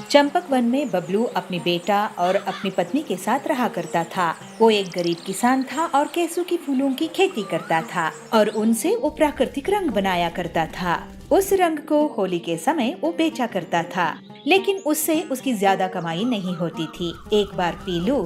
Champak one में बबलू अपनी बेटा और अपनी पत्नी के साथ रहा करता था। वो एक गरीब किसान था और केसू की फूलों की खेती करता था और उनसे वो प्राकृतिक रंग बनाया करता था। उस रंग को होली के समय वो बेचा करता था, लेकिन उससे उसकी ज्यादा कमाई नहीं होती थी। एक बार पीलू,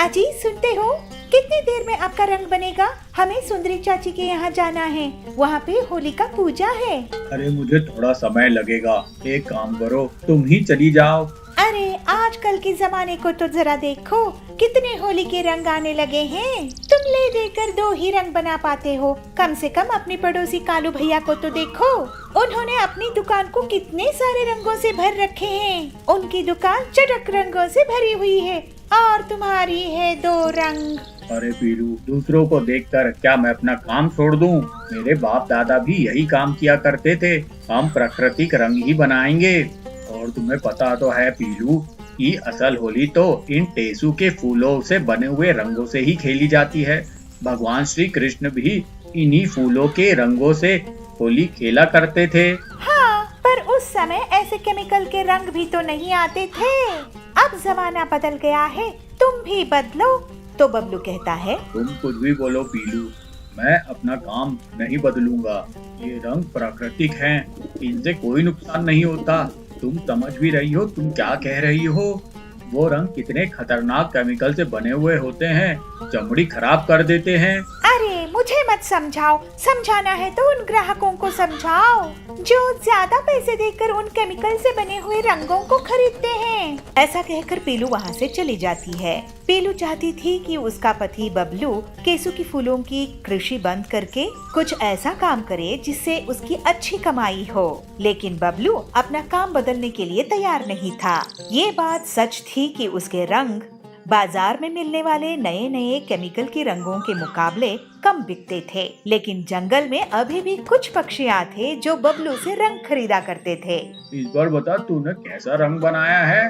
अजी सुनते हो, कितनी देर में आपका रंग बनेगा? हमें सुंदरी चाची के यहाँ जाना है, वहाँ पे होली का पूजा है। अरे मुझे थोड़ा समय लगेगा, एक काम करो तुम ही चली जाओ। अरे आजकल के जमाने को तो जरा देखो, कितने होली के रंग आने लगे हैं। तुम ले देकर 2 ही रंग बना पाते हो, कम से कम अपने पड़ोसी कालू भैया को तो देखो, उन्होंने अपनी दुकान को कितने सारे रंगों से भर रखे हैं। उनकी दुकान चटक रंगों से भरी हुई है और तुम्हारी है 2 रंग। अरे पीलू, दूसरों को देखकर क्या मैं अपना काम छोड़ दूं? मेरे बाप दादा भी यही काम किया करते थे। हम प्राकृतिक रंग ही बनाएंगे। और तुम्हें पता तो है पीलू कि असल होली तो इन टेसू के फूलों से बने हुए रंगों से ही खेली जाती है। भगवान श्री कृष्ण भी इन्हीं फूलों के रंगों से होली खेला करते थे। हाँ, पर उस समय ऐसे केमिकल के रंग भी तो नहीं आते थे। अब जमाना बदल गया है, तुम भी बदलो। तो बबलू कहता है, तुम कुछ भी बोलो पीलू, मैं अपना काम नहीं बदलूंगा। ये रंग प्राकृतिक हैं, इनसे कोई नुकसान नहीं होता। तुम समझ भी रही हो तुम क्या कह रही हो? वो रंग कितने खतरनाक केमिकल से बने हुए होते हैं, चमड़ी खराब कर देते हैं। अरे मुझे मत समझाओ, समझाना है तो उन ग्राहकों को समझाओ जो ज्यादा पैसे देकर उन केमिकल से बने हुए रंगों को खरीदते हैं। ऐसा कहकर पीलू वहाँ से चली जाती है। पीलू चाहती थी कि उसका पति बबलू केसू की फूलों की कृषि बंद करके कुछ ऐसा काम करे जिससे उसकी अच्छी कमाई हो, लेकिन बबलू अपना काम बदलने के लिए तैयार नहीं था। ये बात सच थी कि उसके रंग बाजार में मिलने वाले नए नए केमिकल के रंगों के मुकाबले कम बिकते थे, लेकिन जंगल में अभी भी कुछ पक्षियाँ थे जो बबलू से रंग खरीदा करते थे। इस बार बता तूने कैसा रंग बनाया है?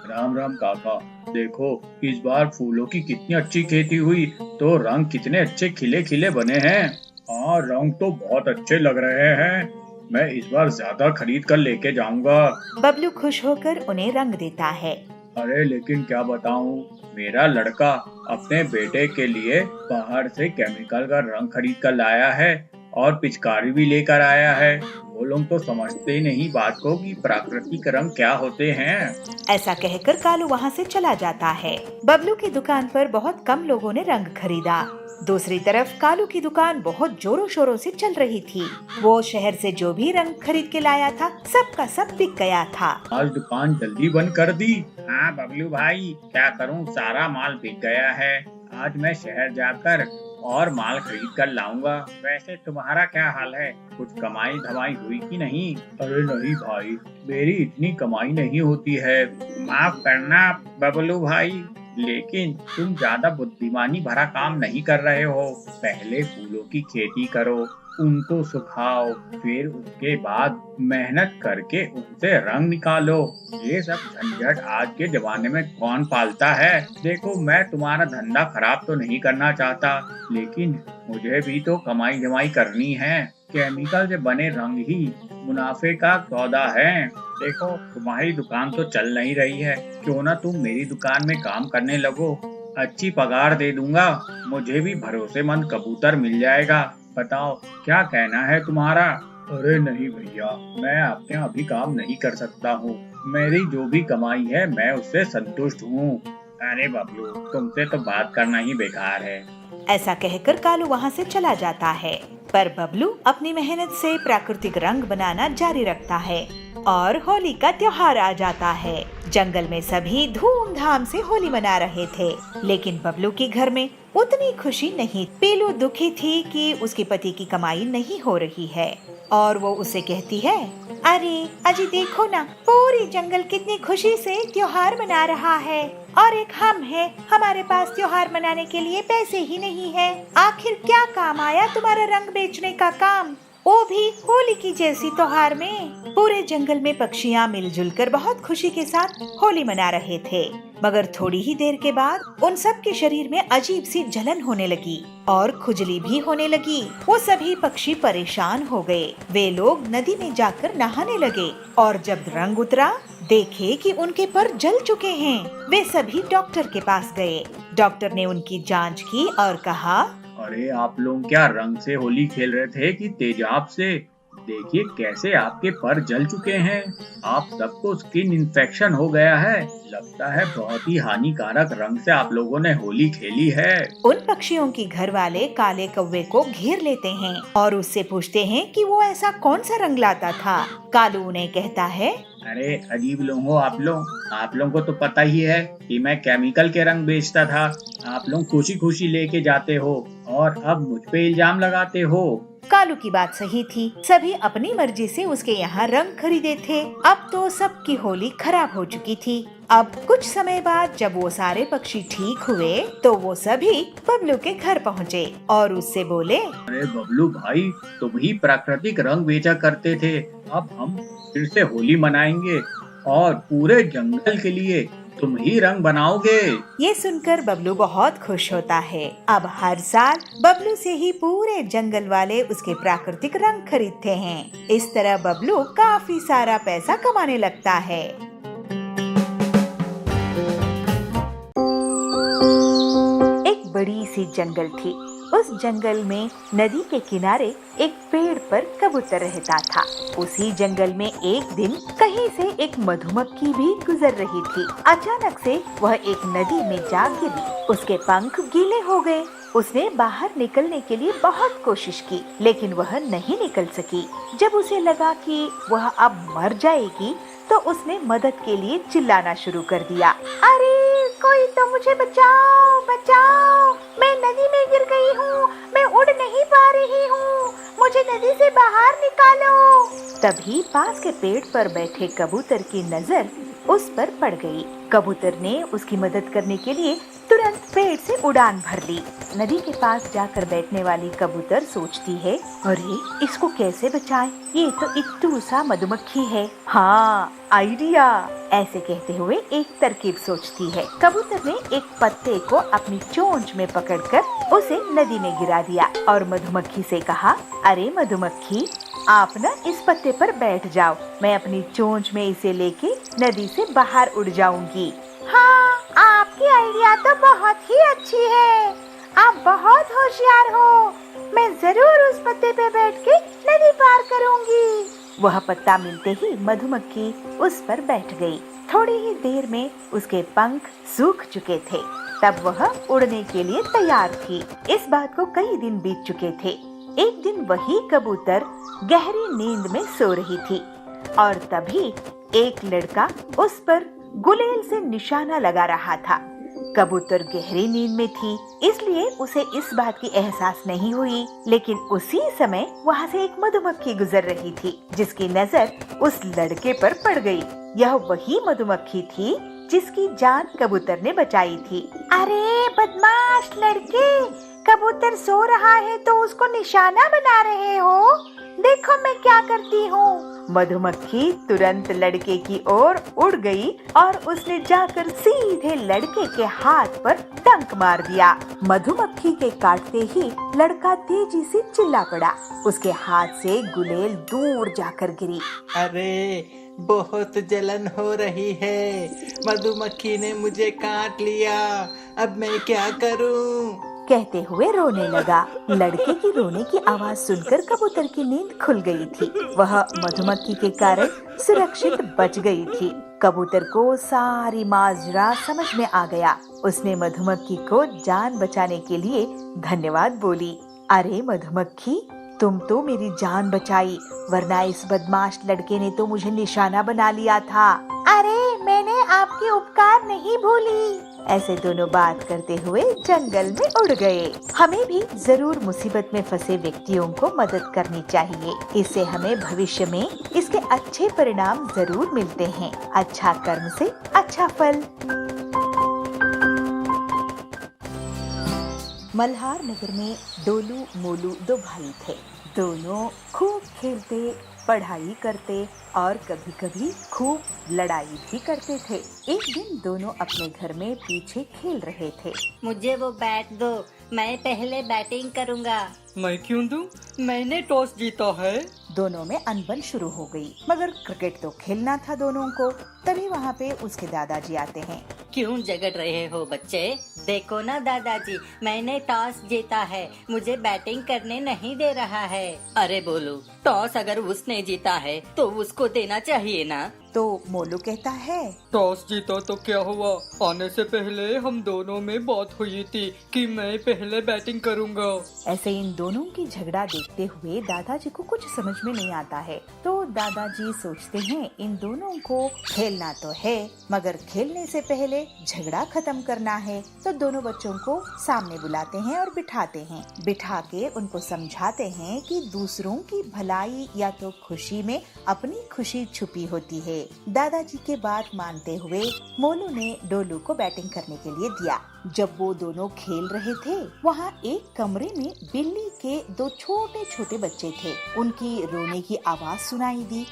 राम राम काका, देखो इस बार फूलों की कितनी अच्छी खेती हुई, तो रंग कितने अच्छे खिले खिले बने हैं। हाँ, रंग तो बहुत अच्छे लग रहे हैं। मैं इस बार ज्यादा खरीद कर लेके जाऊंगा। बबलू खुश होकर उन्हें रंग देता है। अरे लेकिन क्या बताऊं, मेरा लड़का अपने बेटे के लिए बाहर से केमिकल का रंग खरीद कर लाया है और पिचकारी भी लेकर आया है। वो लोग तो समझते ही नहीं बात को कि प्राकृतिक रंग क्या होते हैं। ऐसा कहकर कालू वहाँ से चला जाता है। बबलू की दुकान पर बहुत कम लोगों ने रंग खरीदा। दूसरी तरफ कालू की दुकान बहुत जोरों शोरों से चल रही थी। वो शहर से जो भी रंग खरीद के लाया था, सबका सब बिक गया था। आज दुकान जल्दी बंद कर दी। हाँ बबलू भाई, क्या करूँ, सारा माल बिक गया है। आज मैं शहर जाकर और माल खरीद कर लाऊंगा। वैसे तुम्हारा क्या हाल है, कुछ कमाई धमाई हुई कि नहीं? अरे नहीं भाई, मेरी इतनी कमाई नहीं होती है। माफ करना बबलू भाई, लेकिन तुम ज्यादा बुद्धिमानी भरा काम नहीं कर रहे हो। पहले फूलों की खेती करो, उनको सुखाओ, फिर उसके बाद मेहनत करके उनसे रंग निकालो। ये सब झंझट आज के जमाने में कौन पालता है? देखो मैं तुम्हारा धंधा खराब तो नहीं करना चाहता, लेकिन मुझे भी तो कमाई जमाई करनी है। केमिकल से बने रंग ही मुनाफे का सौदा है। देखो तुम्हारी दुकान तो चल नहीं रही है, क्यों ना तुम मेरी दुकान में काम करने लगो। अच्छी पगार दे दूंगा, मुझे भी भरोसेमंद कबूतर मिल जाएगा। बताओ क्या कहना है तुम्हारा? अरे नहीं भैया, मैं आपके यहाँ अभी काम नहीं कर सकता हूँ। मेरी जो भी कमाई है मैं उससे संतुष्ट हूँ। अरे बबलू, तुमसे तो बात करना ही बेकार है। ऐसा कहकर कालू वहाँ से चला जाता है, पर बबलू अपनी मेहनत से प्राकृतिक रंग बनाना जारी रखता है और होली का त्योहार आ जाता है। जंगल में सभी धूमधाम से होली मना रहे थे, लेकिन बबलू के घर में उतनी खुशी नहीं। पीलू दुखी थी कि उसके पति की कमाई नहीं हो रही है और वो उसे कहती है, अरे अजी देखो ना, पूरी जंगल कितनी खुशी से त्योहार मना रहा है और एक हम हैं, हमारे पास त्योहार मनाने के लिए पैसे ही नहीं है। आखिर क्या काम आया तुम्हारा रंग बेचने का काम? वो भी होली की जैसी त्योहार में। पूरे जंगल में पक्षियाँ मिलजुल कर बहुत खुशी के साथ होली मना रहे थे, मगर थोड़ी ही देर के बाद उन सब के शरीर में अजीब सी जलन होने लगी और खुजली भी होने लगी। वो सभी पक्षी परेशान हो गए। वे लोग नदी में जाकर नहाने लगे और जब रंग उतरा देखे कि उनके पर जल चुके हैं। वे सभी डॉक्टर के पास गए। डॉक्टर ने उनकी जांच की और कहा, अरे आप लोग क्या रंग से होली खेल रहे थे कि तेजाब से? देखिए कैसे आपके पर जल चुके हैं। आप सबको स्किन इन्फेक्शन हो गया है। लगता है बहुत ही हानिकारक रंग से आप लोगों ने होली खेली है। उन पक्षियों की घर वाले काले कौवे को घेर लेते हैं और उससे पूछते हैं कि वो ऐसा कौन सा रंग लाता था। कालू उन्हें कहता है, अरे अजीब लोग हो आप लोगों को तो पता ही है कि मैं केमिकल के रंग बेचता था। आप लोग खुशी खुशी लेके जाते हो और अब मुझ पे इल्जाम लगाते हो। कालू की बात सही थी। सभी अपनी मर्जी से उसके यहाँ रंग खरीदे थे। अब तो सबकी होली खराब हो चुकी थी। अब कुछ समय बाद जब वो सारे पक्षी ठीक हुए तो वो सभी बबलू के घर पहुँचे और उससे बोले, अरे बबलू भाई, तुम ही प्राकृतिक रंग बेचा करते थे। अब हम फिर से होली मनाएंगे और पूरे जंगल के लिए तुम ही रंग बनाओगे। ये सुनकर बबलू बहुत खुश होता है। अब हर साल बबलू से ही पूरे जंगल वाले उसके प्राकृतिक रंग खरीदते हैं। इस तरह बबलू काफी सारा पैसा कमाने लगता है। एक बड़ी सी जंगल थी। उस जंगल में नदी के किनारे एक पेड़ पर कबूतर रहता था। उसी जंगल में एक दिन कहीं से एक मधुमक्खी भी गुजर रही थी। अचानक से वह एक नदी में जा गिरी। उसके पंख गीले हो गए। उसने बाहर निकलने के लिए बहुत कोशिश की, लेकिन वह नहीं निकल सकी। जब उसे लगा कि वह अब मर जाएगी तो उसने मदद के लिए चिल्लाना शुरू कर दिया। अरे कोई तो मुझे बचाओ बचाओ, मैं नदी में गिर गई हूँ, मैं उड़ नहीं पा रही हूँ, मुझे नदी से बाहर निकालो। तभी पास के पेड़ पर बैठे कबूतर की नजर उस पर पड़ गई। कबूतर ने उसकी मदद करने के लिए तुरंत पेड़ से उड़ान भर ली। नदी के पास जाकर बैठने वाली कबूतर सोचती है, अरे इसको कैसे बचाएं? ये तो इत्तू सा मधुमक्खी है। हाँ, आइडिया। ऐसे कहते हुए एक तरकीब सोचती है। कबूतर ने एक पत्ते को अपनी चोंच में पकड़कर उसे नदी में गिरा दिया और मधुमक्खी से कहा, अरे मधुमक्खी, आप न इस पत्ते पर बैठ जाओ, मैं अपनी चोंच में इसे लेके नदी से बाहर उड़ जाऊंगी। हाँ, आपकी आइडिया तो बहुत ही अच्छी है। आप बहुत होशियार हो। मैं जरूर उस पत्ते पे बैठ के नदी पार करूंगी। वह पत्ता मिलते ही मधुमक्खी उस पर बैठ गई। थोड़ी ही देर में उसके पंख सूख चुके थे। तब वह उड़ने के लिए तैयार थी। इस बात को कई दिन बीत चुके थे। एक दिन वही कबूतर गहरी नींद में सो रही थी और तभी एक लड़का उस पर गुलेल से निशाना लगा रहा था। कबूतर गहरी नींद में थी, इसलिए उसे इस बात की एहसास नहीं हुई। लेकिन उसी समय वहाँ से एक मधुमक्खी गुजर रही थी, जिसकी नजर उस लड़के पर पड़ गई। यह वही मधुमक्खी थी जिसकी जान कबूतर ने बचाई थी। अरे बदमाश लड़के, कबूतर सो रहा है तो उसको निशाना बना रहे हो। देखो मैं क्या करती हूँ। मधुमक्खी तुरंत लड़के की ओर उड़ गई और उसने जाकर सीधे लड़के के हाथ पर डंक मार दिया। मधुमक्खी के काटते ही लड़का तेजी से चिल्ला पड़ा। उसके हाथ से गुलेल दूर जाकर गिरी। अरे बहुत जलन हो रही है, मधुमक्खी ने मुझे काट लिया, अब मैं क्या करूं? कहते हुए रोने लगा। लड़के की रोने की आवाज सुनकर कबूतर की नींद खुल गई थी। वह मधुमक्खी के कारण सुरक्षित बच गई थी। कबूतर को सारी माजरा समझ में आ गया। उसने मधुमक्खी को जान बचाने के लिए धन्यवाद बोली। अरे मधुमक्खी, तुम तो मेरी जान बचाई, वरना इस बदमाश लड़के ने तो मुझे निशाना बना लिया था। अरे मैंने आपकी उपकार नहीं भूली। ऐसे दोनों बात करते हुए जंगल में उड़ गए। हमें भी जरूर मुसीबत में फंसे व्यक्तियों को मदद करनी चाहिए। इससे हमें भविष्य में इसके अच्छे परिणाम जरूर मिलते हैं। अच्छा कर्म से अच्छा फल। मल्हार नगर में डोलू मोलू दो भाई थे। दोनों खूब खेलते, पढ़ाई करते और कभी-कभी खूब लड़ाई भी करते थे। एक दिन दोनों अपने घर में पीछे खेल रहे थे। मुझे वो बैट दो, मैं पहले बैटिंग करूंगा। मैं क्यों दूं? मैंने टॉस जीता है। दोनों में अनबन शुरू हो गई, मगर क्रिकेट तो खेलना था दोनों को। तभी वहाँ पे उसके दादाजी आते हैं। क्यों झगड़ रहे हो बच्चे? देखो ना दादाजी, मैंने टॉस जीता है, मुझे बैटिंग करने नहीं दे रहा है। अरे बोलू, टॉस अगर उसने जीता है तो उसको देना चाहिए ना। तो मोलू कहता है, टॉस जीता तो क्या हुआ? आने से पहले हम दोनों में बात हुई थी कि मैं पहले बैटिंग करूंगा। ऐसे इन दोनों की झगड़ा देखते हुए दादाजी को कुछ समझ में नहीं आता है। तो दादाजी सोचते हैं इन दोनों को खेलना तो है, मगर खेलने से पहले झगड़ा खत्म करना है। तो दोनों बच्चों को सामने बुलाते हैं और बिठाते हैं। बिठा के उनको समझाते हैं कि दूसरों की भलाई या तो खुशी में अपनी खुशी छुपी होती है। दादाजी के बात मानते हुए मोलू ने डोलू को बैटिंग करने के लिए दिया। जब वो दोनों खेल रहे थे, वहाँ एक कमरे में बिल्ली के दो छोटे छोटे बच्चे थे। उनकी रोने की आवाज सुनाई दी।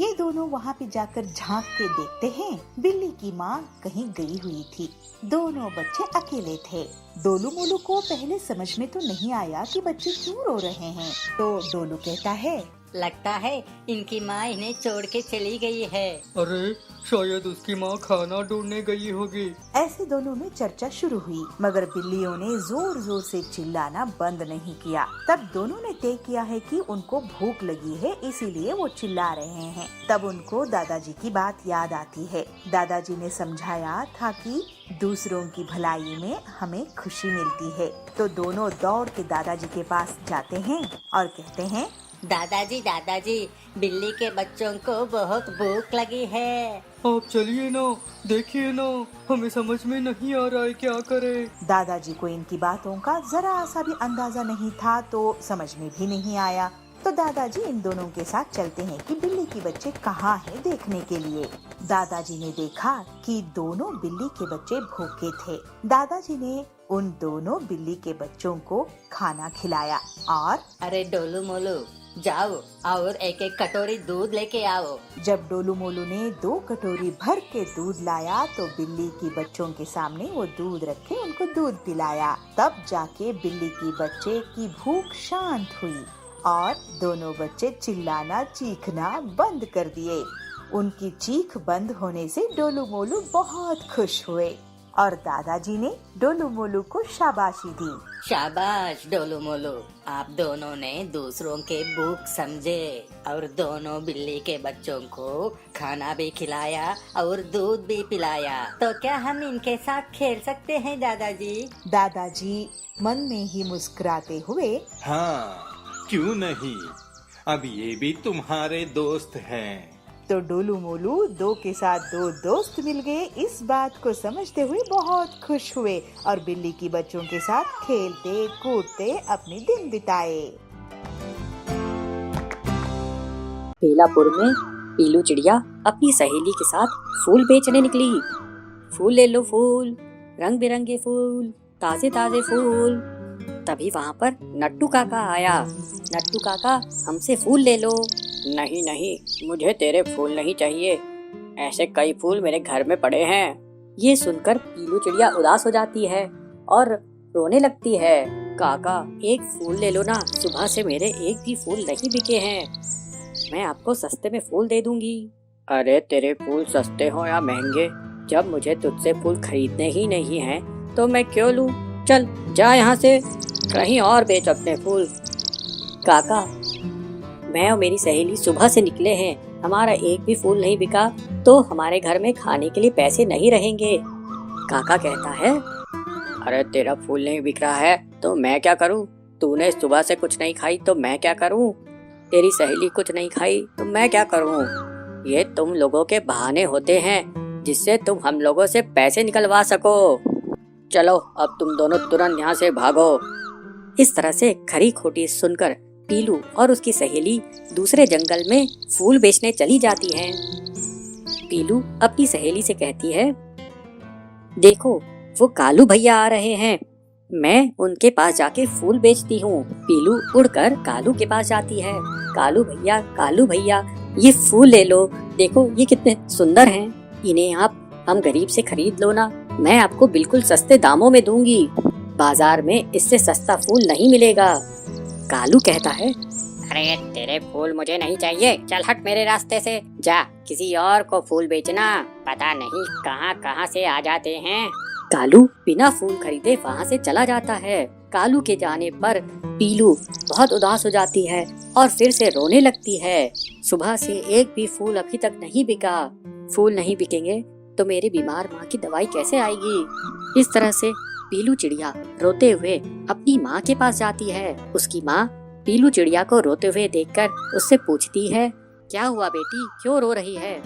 ये दोनों वहाँ पे जाकर झांक के देखते हैं, बिल्ली की माँ कहीं गई हुई थी। दोनों बच्चे अकेले थे। डोलू मोलू को पहले समझ में तो नहीं आया कि बच्चे क्यों रो रहे हैं। तो डोलू कहता है, लगता है इनकी माँ इन्हें छोड़ के चली गई है। अरे शायद उसकी माँ खाना ढूंढने गई होगी। ऐसे दोनों में चर्चा शुरू हुई, मगर बिल्लियों ने जोर जोर से चिल्लाना बंद नहीं किया। तब दोनों ने तय किया है कि उनको भूख लगी है, इसीलिए वो चिल्ला रहे हैं। तब उनको दादाजी की बात याद आती है। दादाजी ने समझाया था कि दूसरों की भलाई में हमें खुशी मिलती है। तो दोनों दौड़ के दादाजी के पास जाते हैं और कहते हैं, दादाजी दादाजी, बिल्ली के बच्चों को बहुत भूख लगी है। आप चलिए ना, देखिए ना, हमें समझ में नहीं आ रहा है क्या करें। दादाजी को इनकी बातों का जरा सा भी अंदाजा नहीं था, तो समझ में भी नहीं आया। तो दादाजी इन दोनों के साथ चलते हैं कि बिल्ली के बच्चे कहाँ हैं देखने के लिए। दादाजी ने देखा कि दोनों बिल्ली के बच्चे भूखे थे। दादाजी ने उन दोनों बिल्ली के बच्चों को खाना खिलाया और अरे डोलू मोलू, जाओ और एक एक कटोरी दूध लेके आओ। जब डोलू मोलू ने 2 कटोरी भर के दूध लाया तो बिल्ली की बच्चों के सामने वो दूध रखे उनको दूध पिलाया। तब जाके बिल्ली की बच्चे की भूख शांत हुई और दोनों बच्चे चिल्लाना चीखना बंद कर दिए। उनकी चीख बंद होने से डोलू मोलू बहुत खुश हुए और दादाजी ने डोलू मोलू को शाबाशी दी। शाबाश डोलू मोलू, आप दोनों ने दूसरों के भूख समझे और दोनों बिल्ली के बच्चों को खाना भी खिलाया और दूध भी पिलाया। तो क्या हम इनके साथ खेल सकते हैं दादाजी? दादाजी मन में ही मुस्कुराते हुए, हाँ, क्यों नहीं, अब ये भी तुम्हारे दोस्त हैं। तो डोलू मोलू 2 के साथ 2 दोस्त मिल गए। इस बात को समझते हुए बहुत खुश हुए और बिल्ली की बच्चों के साथ खेलते कूदते अपने दिन बिताए। बेलापुर में पीलू चिड़िया अपनी सहेली के साथ फूल बेचने निकली। फूल ले लो फूल, रंग बिरंगे फूल, ताजे ताजे फूल। तभी वहाँ पर नट्टू काका आया। नट्टू काका, हमसे फूल ले लो। नहीं नहीं, मुझे तेरे फूल नहीं चाहिए, ऐसे कई फूल मेरे घर में पड़े हैं। ये सुनकर पीलू चिड़िया उदास हो जाती है और रोने लगती है। काका, एक फूल ले लो ना, सुबह से मेरे एक भी फूल नहीं बिके हैं, मैं आपको सस्ते में फूल दे दूंगी। अरे तेरे फूल सस्ते हो या महंगे, जब मुझे तुझसे फूल खरीदने ही नहीं हैं तो मैं क्यों लूं? चल जा यहाँ से, कहीं और बेच अपने फूल। काका, मैं और मेरी सहेली सुबह से निकले हैं, हमारा एक भी फूल नहीं बिका तो हमारे घर में खाने के लिए पैसे नहीं रहेंगे। काका कहता है, अरे तेरा फूल नहीं बिक रहा है तो मैं क्या करूं? तूने सुबह से कुछ नहीं खाई तो मैं क्या करूं? तेरी सहेली कुछ नहीं खाई तो मैं क्या करूं? ये तुम लोगों के बहाने होते हैं जिससे तुम हम लोगों से पैसे निकलवा सको। चलो अब तुम दोनों तुरंत यहाँ से भागो। इस तरह से खरी खोटी सुनकर पीलू और उसकी सहेली दूसरे जंगल में फूल बेचने चली जाती हैं। पीलू अपनी सहेली से कहती है, देखो वो कालू भैया आ रहे हैं, मैं उनके पास जाके फूल बेचती हूँ। पीलू उड़कर कालू के पास जाती है। कालू भैया ये फूल ले लो, देखो ये कितने सुंदर हैं। इन्हें आप हम गरीब से खरीद लो ना, मैं आपको बिल्कुल सस्ते दामों में दूंगी। बाजार में इससे सस्ता फूल नहीं मिलेगा। कालू कहता है, अरे तेरे फूल मुझे नहीं चाहिए, चल हट मेरे रास्ते से, जा किसी और को फूल बेचना, पता नहीं कहाँ कहाँ से आ जाते हैं। कालू बिना फूल खरीदे वहाँ से चला जाता है। कालू के जाने पर पीलू बहुत उदास हो जाती है और फिर से रोने लगती है। सुबह से एक भी फूल अभी तक नहीं बिका। फूल नहीं बिकेंगे तो मेरी बीमार माँ की दवाई कैसे आएगी। इस तरह से पीलू चिड़िया रोते हुए अपनी माँ के पास जाती है। उसकी माँ पीलू चिड़िया को रोते हुए देखकर उससे पूछती है, क्या हुआ बेटी, क्यों रो रही है।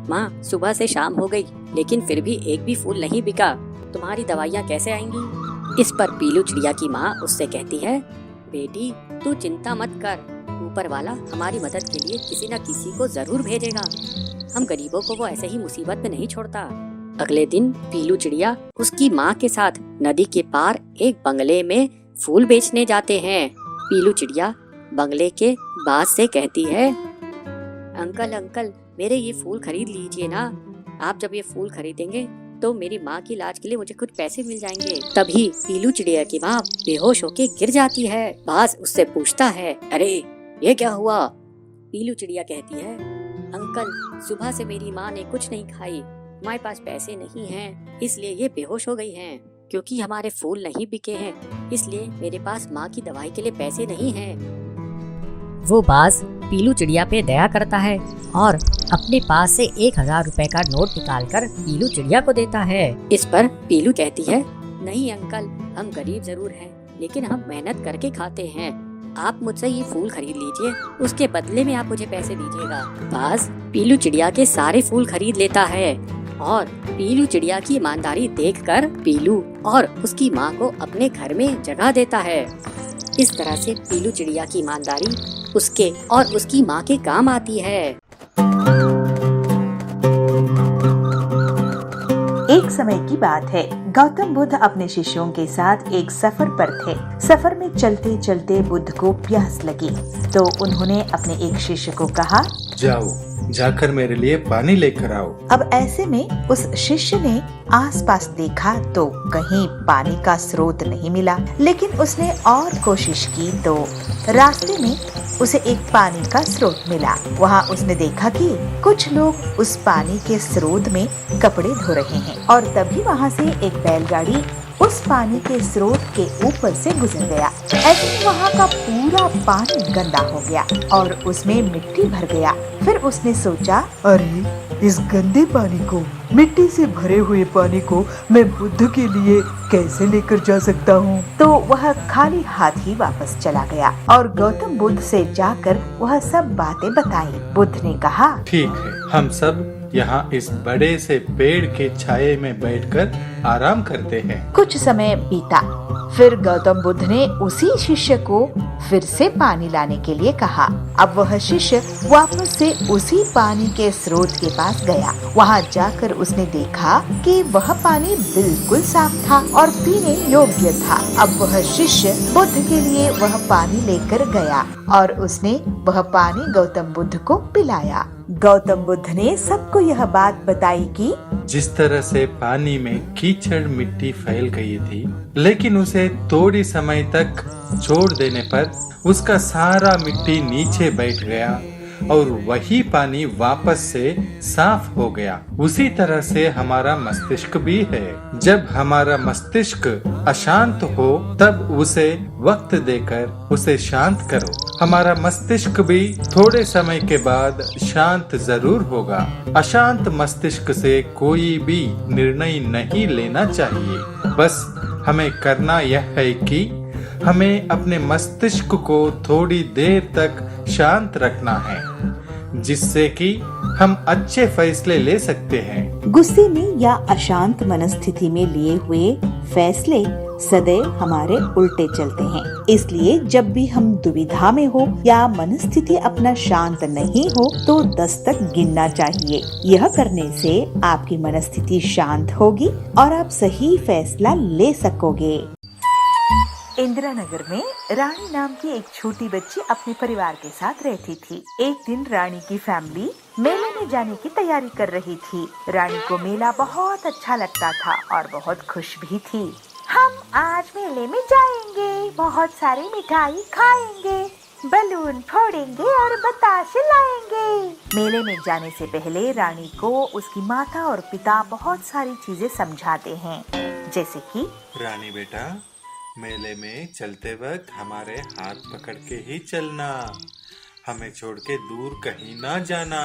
माँ, सुबह से शाम हो गई लेकिन फिर भी एक भी फूल नहीं बिका, तुम्हारी दवाइयाँ कैसे आएंगी। इस पर पीलू चिड़िया की माँ उससे कहती है, बेटी तू चिंता मत कर, ऊपर वाला हमारी मदद के लिए किसी न किसी को जरूर भेजेगा। हम गरीबों को वो ऐसे ही मुसीबत में नहीं छोड़ता। अगले दिन पीलू चिड़िया उसकी माँ के साथ नदी के पार एक बंगले में फूल बेचने जाते हैं। पीलू चिड़िया बंगले के बाज से कहती है, अंकल मेरे ये फूल खरीद लीजिए ना, आप जब ये फूल खरीदेंगे तो मेरी माँ की इलाज के लिए मुझे कुछ पैसे मिल जाएंगे। तभी पीलू चिड़िया की माँ बेहोश होके गिर जाती है। बाज उससे पूछता है, अरे ये क्या हुआ। पीलू चिड़िया कहती है, अंकल सुबह से मेरी माँ ने कुछ नहीं खाई, हमारे पास पैसे नहीं हैं, इसलिए ये बेहोश हो गई हैं। क्योंकि हमारे फूल नहीं बिके हैं, इसलिए मेरे पास माँ की दवाई के लिए पैसे नहीं हैं। वो बाज पीलू चिड़िया पे दया करता है और अपने पास से 1000 रुपए का नोट निकालकर पीलू चिड़िया को देता है। इस पर पीलू कहती है, नहीं अंकल, हम गरीब जरूर हैं लेकिन हम मेहनत करके खाते हैं, आप मुझसे ये फूल खरीद लीजिए, उसके बदले में आप मुझे पैसे दीजिएगा। बाज पीलू चिड़िया के सारे फूल खरीद लेता है और पीलू चिड़िया की ईमानदारी देखकर पीलू और उसकी माँ को अपने घर में जगह देता है। इस तरह से पीलू चिड़िया की ईमानदारी उसके और उसकी माँ के काम आती है। एक समय की बात है, गौतम बुद्ध अपने शिष्यों के साथ एक सफर पर थे। सफर में चलते चलते बुद्ध को प्यास लगी तो उन्होंने अपने एक शिष्य को कहा, जाओ जाकर मेरे लिए पानी लेकर आओ। अब ऐसे में उस शिष्य ने आसपास देखा तो कहीं पानी का स्रोत नहीं मिला, लेकिन उसने और कोशिश की तो रास्ते में उसे एक पानी का स्रोत मिला। वहाँ उसने देखा कि कुछ लोग उस पानी के स्रोत में कपड़े धो रहे हैं और तभी वहाँ से एक बैलगाड़ी उस पानी के स्रोत के ऊपर से गुजर गया। ऐसे में वहाँ का पूरा पानी गंदा हो गया और उसमें मिट्टी भर गया। फिर उसने सोचा, अरे इस गंदे पानी को, मिट्टी से भरे हुए पानी को मैं बुद्ध के लिए कैसे लेकर जा सकता हूँ। तो वह खाली हाथ ही वापस चला गया और गौतम बुद्ध से जाकर वह सब बातें बताई। बुद्ध ने कहा, ठीक है, हम सब यहाँ इस बड़े से पेड़ के छाये में बैठकर आराम करते हैं। कुछ समय बीता, फिर गौतम बुद्ध ने उसी शिष्य को फिर से पानी लाने के लिए कहा। अब वह शिष्य वापस से उसी पानी के स्रोत के पास गया। वहाँ जाकर उसने देखा कि वह पानी बिल्कुल साफ था और पीने योग्य था। अब वह शिष्य बुद्ध के लिए वह पानी लेकर गया और उसने वह पानी गौतम बुद्ध को पिलाया। गौतम बुद्ध ने सबको यह बात बताई कि जिस तरह से पानी में कीचड़ मिट्टी फैल गई थी, लेकिन उसे थोड़ी समय तक छोड़ देने पर उसका सारा मिट्टी नीचे बैठ गया और वही पानी वापस से साफ हो गया। उसी तरह से हमारा मस्तिष्क भी है। जब हमारा मस्तिष्क अशांत हो तब उसे वक्त देकर उसे शांत करो। हमारा मस्तिष्क भी थोड़े समय के बाद शांत जरूर होगा। अशांत मस्तिष्क से कोई भी निर्णय नहीं लेना चाहिए। बस हमें करना यह है कि हमें अपने मस्तिष्क को थोड़ी देर तक शांत रखना है, जिससे कि हम अच्छे फैसले ले सकते हैं। गुस्से में या अशांत मनस्थिति में लिए हुए फैसले सदैव हमारे उल्टे चलते हैं। इसलिए जब भी हम दुविधा में हो या मनस्थिति अपना शांत नहीं हो तो 10 तक गिनना चाहिए। यह करने से आपकी मनस्थिति शांत होगी और आप सही फैसला ले सकोगे। इंदिरा नगर में रानी नाम की एक छोटी बच्ची अपने परिवार के साथ रहती थी। एक दिन रानी की फैमिली मेले में जाने की तैयारी कर रही थी। रानी को मेला बहुत अच्छा लगता था और बहुत खुश भी थी। हम आज मेले में जाएंगे, बहुत सारी मिठाई खाएंगे, बलून फोड़ेंगे और बताशे लाएंगे। मेले में जाने से पहले रानी को उसकी माता और पिता बहुत सारी चीजें समझाते हैं, जैसे कि रानी बेटा, मेले में चलते वक्त हमारे हाथ पकड़ के ही चलना, हमें छोड़ के दूर कहीं ना जाना।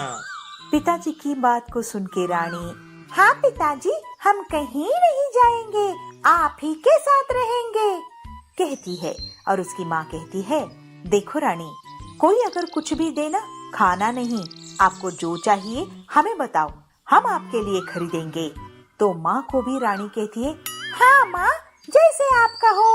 पिताजी की बात को सुन के रानी, हाँ पिताजी, हम कहीं नहीं जाएंगे, आप ही के साथ रहेंगे, कहती है। और उसकी माँ कहती है, देखो रानी, कोई अगर कुछ भी देना, खाना नहीं, आपको जो चाहिए हमें बताओ, हम आपके लिए खरीदेंगे। तो माँ को भी रानी कहती है, हाँ माँ, जैसे आप कहो।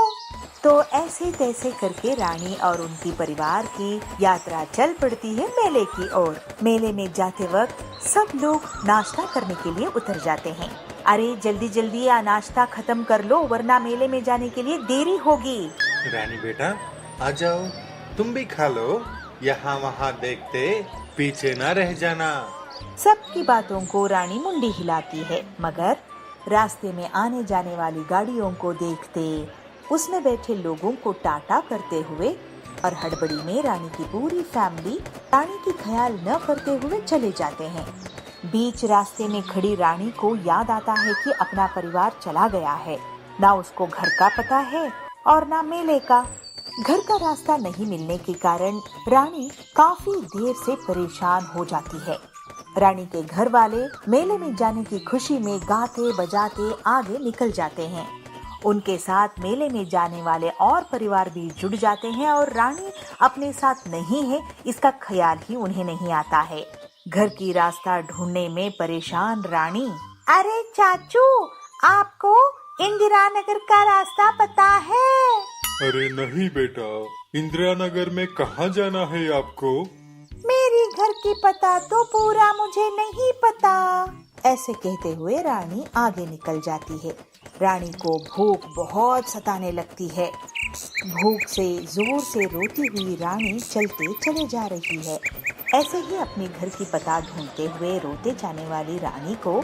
तो ऐसे तैसे करके रानी और उनकी परिवार की यात्रा चल पड़ती है मेले की ओर। मेले में जाते वक्त सब लोग नाश्ता करने के लिए उतर जाते हैं। अरे जल्दी जल्दी नाश्ता खत्म कर लो, वरना मेले में जाने के लिए देरी होगी। रानी बेटा, आ जाओ, तुम भी खा लो, यहाँ वहाँ देखते पीछे ना रह जाना। सबकी बातों को रानी मुंडी हिलाती है, मगर रास्ते में आने जाने वाली गाड़ियों को देखते, उसमें बैठे लोगों को टाटा करते हुए और हड़बड़ी में रानी की पूरी फैमिली रानी की ख्याल न करते हुए चले जाते हैं। बीच रास्ते में खड़ी रानी को याद आता है कि अपना परिवार चला गया है, ना उसको घर का पता है और ना मेले का। घर का रास्ता नहीं मिलने के कारण रानी काफी देर से परेशान हो जाती है। रानी के घर वाले मेले में जाने की खुशी में गाते बजाते आगे निकल जाते हैं। उनके साथ मेले में जाने वाले और परिवार भी जुड़ जाते हैं और रानी अपने साथ नहीं है इसका ख्याल ही उन्हें नहीं आता है। घर की रास्ता ढूंढने में परेशान रानी, अरे चाचू, आपको इंदिरा नगर का रास्ता पता है? अरे नहीं बेटा, इंदिरा नगर में कहाँ जाना है आपको? मेरी घर की पता तो पूरा मुझे नहीं पता। ऐसे कहते हुए रानी आगे निकल जाती है। रानी को भूख बहुत सताने लगती है। भूख से जोर से रोती हुई रानी चलते चले जा रही है। ऐसे ही अपने घर की पता ढूंढते हुए रोते जाने वाली रानी को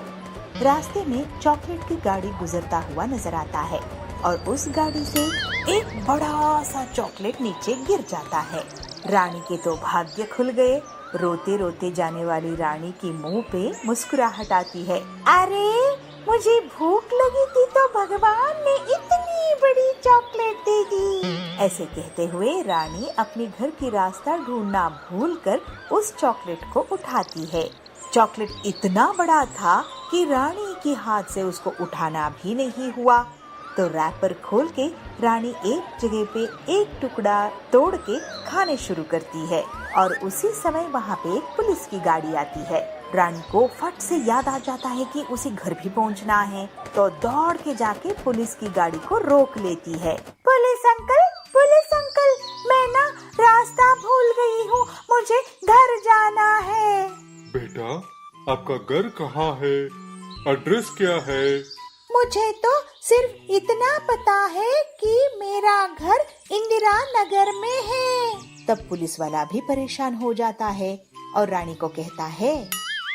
रास्ते में चॉकलेट की गाड़ी गुजरता हुआ नजर आता है और उस गाड़ी से एक बड़ा सा चॉकलेट नीचे गिर जाता है। रानी के तो भाग्य खुल गए। रोते रोते जाने वाली रानी की मुंह पे मुस्कुराहट आती है। अरे मुझे भूख लगी थी तो भगवान ने इतनी बड़ी चॉकलेट दे दी। ऐसे कहते हुए रानी अपने घर की रास्ता ढूंढना भूलकर उस चॉकलेट को उठाती है। चॉकलेट इतना बड़ा था कि रानी के हाथ से उसको उठाना भी नहीं हुआ। तो रैपर खोल के रानी एक जगह पे एक टुकड़ा तोड़ के खाने शुरू करती है और उसी समय वहाँ पे एक पुलिस की गाड़ी आती है। रानी को फट से याद आ जाता है कि उसे घर भी पहुँचना है, तो दौड़ के जाके पुलिस की गाड़ी को रोक लेती है। पुलिस अंकल, मैं ना रास्ता भूल गई हूँ, मुझे घर जाना है। बेटा, आपका घर कहाँ है? एड्रेस क्या है? मुझे तो सिर्फ इतना पता है कि मेरा घर इंदिरा नगर में है। तब पुलिस वाला भी परेशान हो जाता है और रानी को कहता है,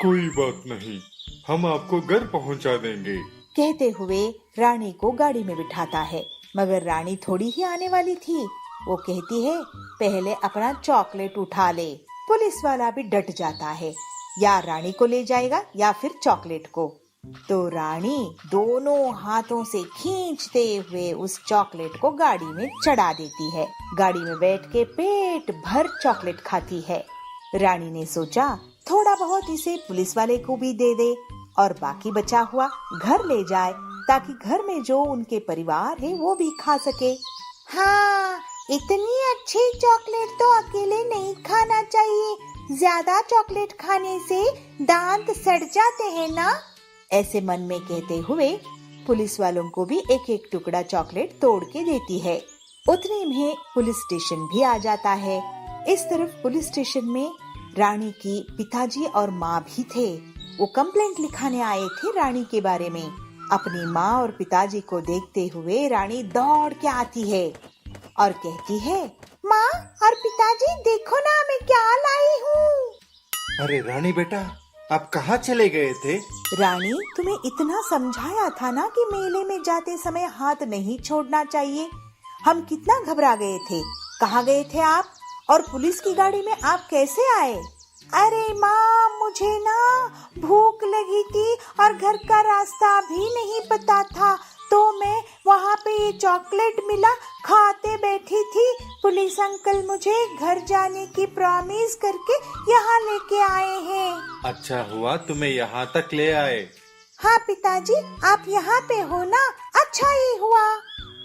कोई बात नहीं, हम आपको घर पहुंचा देंगे। कहते हुए रानी को गाड़ी में बिठाता है, मगर रानी थोड़ी ही आने वाली थी। वो कहती है, पहले अपना चॉकलेट उठा ले। पुलिस वाला भी डट जाता है, या रानी को ले जाएगा या फिर चॉकलेट को। तो रानी दोनों हाथों से खींचते हुए उस चॉकलेट को गाड़ी में चढ़ा देती है। गाड़ी में बैठ के पेट भर चॉकलेट खाती है। रानी ने सोचा थोड़ा बहुत इसे पुलिस वाले को भी दे दे और बाकी बचा हुआ घर ले जाए, ताकि घर में जो उनके परिवार है वो भी खा सके। हाँ, इतनी अच्छी चॉकलेट तो अकेले नहीं खाना चाहिए, ज्यादा चॉकलेट खाने से दांत सड़ जाते हैं ना। ऐसे मन में कहते हुए पुलिस वालों को भी एक एक टुकड़ा चॉकलेट तोड़ के देती है। उतने में पुलिस स्टेशन भी आ जाता है। इस तरफ पुलिस स्टेशन में रानी की पिताजी और माँ भी थे। वो कंप्लेंट लिखाने आए थे रानी के बारे में। अपनी माँ और पिताजी को देखते हुए रानी दौड़ के आती है। और कहती है, माँ और पिताजी देखो ना मैं क्या लाई हूँ। अरे रानी बेटा, आप कहाँ चले गए थे? रानी, तुम्हें इतना समझाया था ना कि मेले में जाते समय हाथ नहीं छोड़ना चाहिए। हम कितना घबरा गए थे। कहाँ गए थे आप? और पुलिस की गाड़ी में आप कैसे आए? अरे माँ, मुझे ना भूख लगी थी और घर का रास्ता भी नहीं पता था, तो मैं वहाँ पे ये चॉकलेट मिला, खाते बैठी थी। पुलिस अंकल मुझे घर जाने की प्रॉमिस करके यहाँ लेके आए हैं। अच्छा हुआ तुम्हें यहाँ तक ले आए। हाँ पिताजी, आप यहाँ पे हो ना, अच्छा ही हुआ।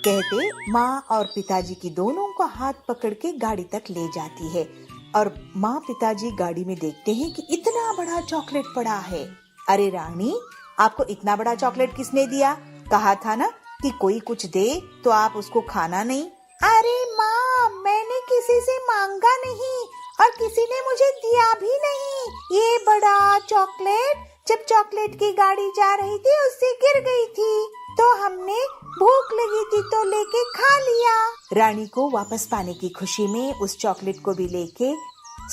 कहते माँ और पिताजी की दोनों को हाथ पकड़ के गाड़ी तक ले जाती है और माँ पिताजी गाड़ी में देखते हैं कि इतना बड़ा चॉकलेट पड़ा है। अरे रानी, आपको इतना बड़ा चॉकलेट किसने दिया? कहा था ना कि कोई कुछ दे तो आप उसको खाना नहीं। अरे माँ, मैंने किसी से मांगा नहीं और किसी ने मुझे दिया भी नहीं। ये बड़ा चॉकलेट जब चॉकलेट की गाड़ी जा रही थी उससे गिर गई थी, तो हमने भूख लगी थी तो लेके खा लिया। रानी को वापस पाने की खुशी में उस चॉकलेट को भी लेके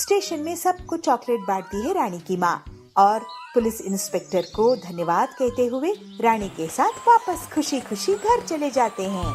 स्टेशन में सबको चॉकलेट बांटती है रानी की माँ और पुलिस इंस्पेक्टर को धन्यवाद कहते हुए रानी के साथ वापस खुशी खुशी घर चले जाते हैं।